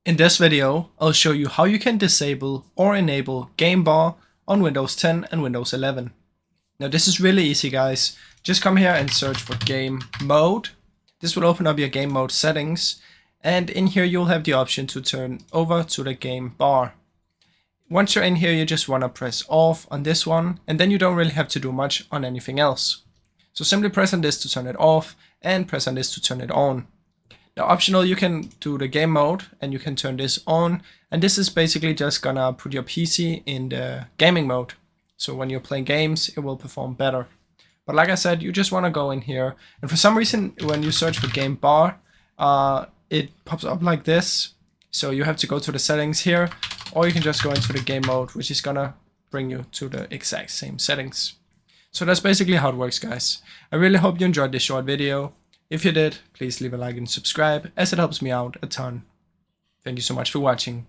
In this video, I'll show you how you can disable or enable Game Bar on Windows 10 and Windows 11. Now this is really easy, guys. Just come here and search for Game Mode. This will open up your Game Mode settings, and in here you'll have the option to turn over to the Game Bar. Once you're in here, you just want to press off on this one, and then you don't really have to do much on anything else. So simply press on this to turn it off and press on this to turn it on. Now optional, you can do the game mode and you can turn this on, and this is basically just gonna put your PC in the gaming mode. So when you're playing games, it will perform better. But like I said, you just wanna go in here, and for some reason when you search for Game Bar, it pops up like this. So you have to go to the settings here, or you can just go into the game mode, which is gonna bring you to the exact same settings. So that's basically how it works, guys. I really hope you enjoyed this short video. If you did, please leave a like and subscribe, as it helps me out a ton. Thank you so much for watching.